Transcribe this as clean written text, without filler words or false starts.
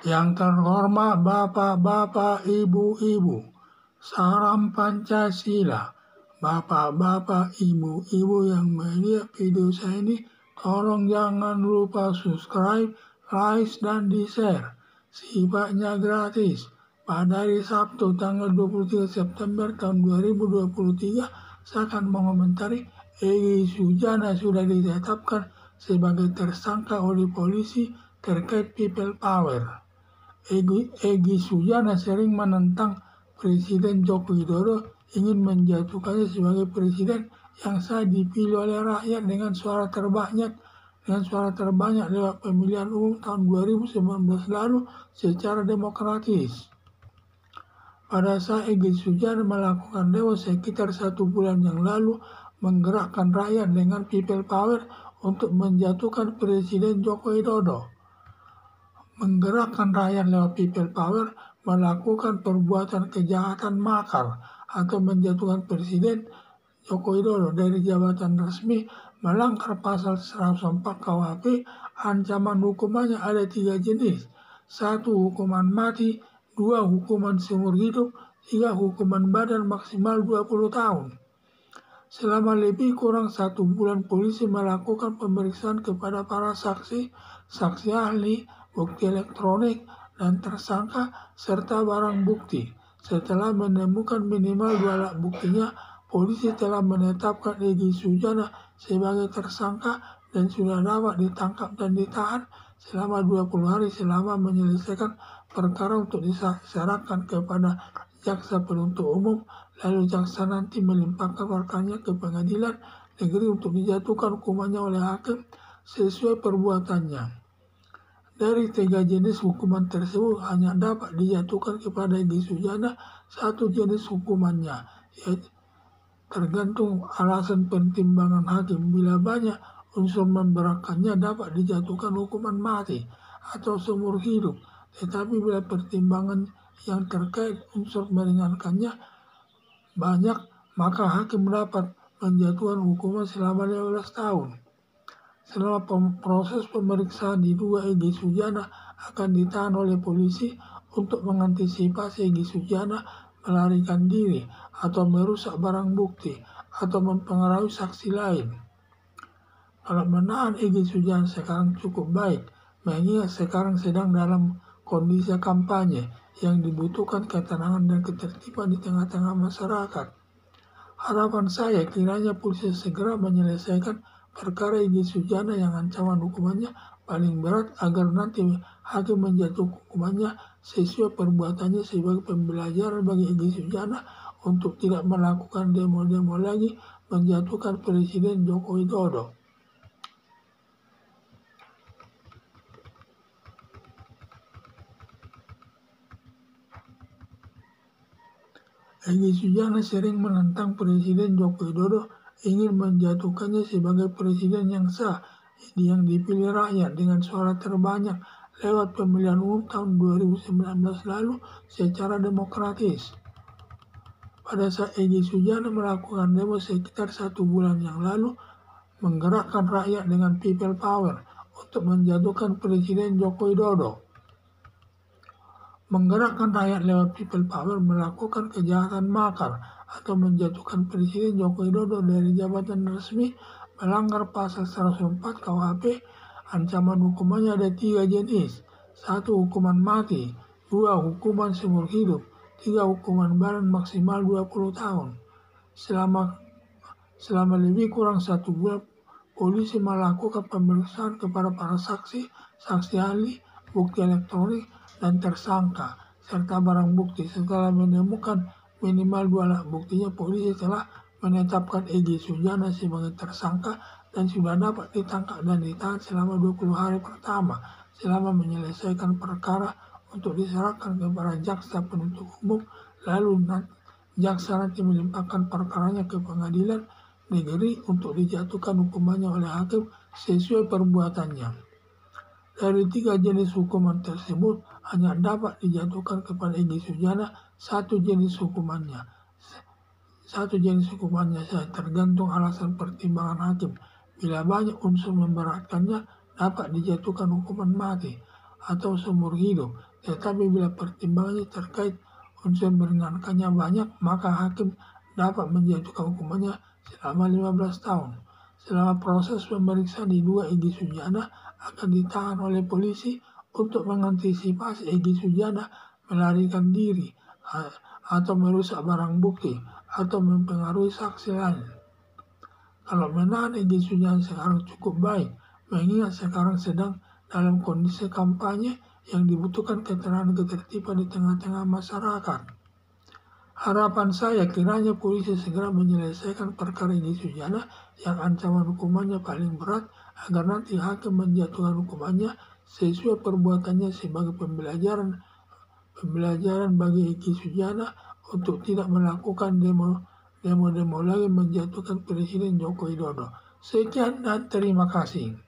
Yang terhormat Bapak-Bapak, Ibu-Ibu, salam Pancasila. Bapak-bapak, ibu-ibu yang melihat video saya ini, tolong jangan lupa subscribe, like, dan di-share. Sifatnya gratis. Pada hari Sabtu tanggal 23 September tahun 2023, saya akan mengomentari Egy Sujana sudah ditetapkan sebagai tersangka oleh polisi terkait people power. Egy Sujana sering menentang Presiden Joko Widodo ingin menjatuhkannya sebagai presiden yang sah dipilih oleh rakyat dengan suara terbanyak lewat pemilihan umum tahun 2019 lalu secara demokratis. Pada saat Egy Sujana melakukan demo sekitar 1 bulan yang lalu, menggerakkan rakyat dengan people power untuk menjatuhkan Presiden Joko Widodo. Menggerakkan rakyat lewat people power melakukan perbuatan kejahatan makar atau menjatuhkan Presiden Joko Widodo dari jabatan resmi melanggar pasal 104 KUHP. Ancaman hukumannya ada 3 jenis. 1. Hukuman mati. 2. Hukuman seumur hidup. 3. Hukuman badan maksimal 20 tahun. Selama lebih kurang 1 bulan polisi melakukan pemeriksaan kepada para saksi, saksi ahli, bukti elektronik, dan tersangka serta barang bukti. Setelah menemukan minimal 2 alat buktinya, polisi telah menetapkan Egy Sujana sebagai tersangka dan sudah dapat ditangkap dan ditahan selama 20 hari selama menyelesaikan perkara untuk diserahkan kepada jaksa penuntut umum. Lalu jaksa nanti melimpahkan perkaranya ke pengadilan negeri untuk dijatuhkan hukumannya oleh hakim sesuai perbuatannya. Dari 3 jenis hukuman tersebut hanya dapat dijatuhkan kepada Egy Sujana 1 jenis hukumannya, yaitu tergantung alasan pertimbangan hakim. Bila banyak unsur memberatkannya dapat dijatuhkan hukuman mati atau seumur hidup. Tetapi bila pertimbangan yang terkait unsur meringankannya banyak, maka hakim dapat menjatuhkan hukuman selama 15 tahun. Selama proses pemeriksaan diduga Egy Sujana akan ditahan oleh polisi untuk mengantisipasi Egy Sujana melarikan diri atau merusak barang bukti atau mempengaruhi saksi lain. Kalau menahan Egy Sujana sekarang cukup baik, mengingat sekarang sedang dalam kondisi kampanye yang dibutuhkan ketenangan dan ketertiban di tengah-tengah masyarakat. Harapan saya kiranya polisi segera menyelesaikan perkara Egy Sujana yang ancaman hukumannya paling berat agar nanti hakim menjatuhkan hukumannya sesuai perbuatannya sebagai pembelajaran bagi Egy Sujana untuk tidak melakukan demo-demo lagi menjatuhkan Presiden Joko Widodo. Egy Sujana sering menentang Presiden Joko Widodo ingin menjatuhkannya sebagai presiden yang sah yang dipilih rakyat dengan suara terbanyak lewat pemilihan umum tahun 2019 lalu secara demokratis. Pada saat Egy Sujana melakukan demo sekitar 1 bulan yang lalu, menggerakkan rakyat dengan people power untuk menjatuhkan Presiden Joko Widodo. Menggerakkan rakyat lewat people power melakukan kejahatan makar atau menjatuhkan Presiden Joko Widodo dari jabatan resmi melanggar pasal 104 KUHP. Ancaman hukumannya ada 3 jenis. 1. Hukuman mati. 2. Hukuman seumur hidup. 3. Hukuman badan maksimal 20 tahun. Selama lebih kurang 1 bulan, polisi melakukan pemeriksaan kepada para saksi, saksi ahli, bukti elektronik, dan tersangka, serta barang bukti. Setelah menemukan minimal 2 alat buktinya, polisi telah menetapkan Egy Sujana sebagai tersangka dan sudah dapat ditangkap dan ditahan selama 20 hari pertama selama menyelesaikan perkara untuk diserahkan kepada jaksa penuntut umum. Lalu jaksa nanti melimpahkan perkaranya ke pengadilan negeri untuk dijatuhkan hukumannya oleh hakim sesuai perbuatannya. Dari 3 jenis hukuman tersebut hanya dapat dijatuhkan kepada Egy Sujana 1 jenis hukumannya. 1 jenis hukumannya saya tergantung alasan pertimbangan hakim. Bila banyak unsur memberatkannya dapat dijatuhkan hukuman mati atau seumur hidup. Tetapi bila pertimbangannya terkait unsur meringankannya banyak, maka hakim dapat menjatuhkan hukumannya selama 15 tahun. Selama proses pemeriksaan di 2, Egy Sujana akan ditahan oleh polisi untuk mengantisipasi Egy Sujana melarikan diri atau merusak barang bukti atau mempengaruhi saksi lain. Kalau menahan Egy Sujana sekarang cukup baik, mengingat sekarang sedang dalam kondisi kampanye yang dibutuhkan keterangan ketertiban di tengah-tengah masyarakat. Harapan saya kiranya polisi segera menyelesaikan perkara Egy Sujana yang ancaman hukumannya paling berat agar nanti hakim menjatuhkan hukumannya sesuai perbuatannya sebagai pembelajaran bagi Egy Sujana untuk tidak melakukan demo lagi menjatuhkan Presiden Joko Widodo. Sekian dan terima kasih.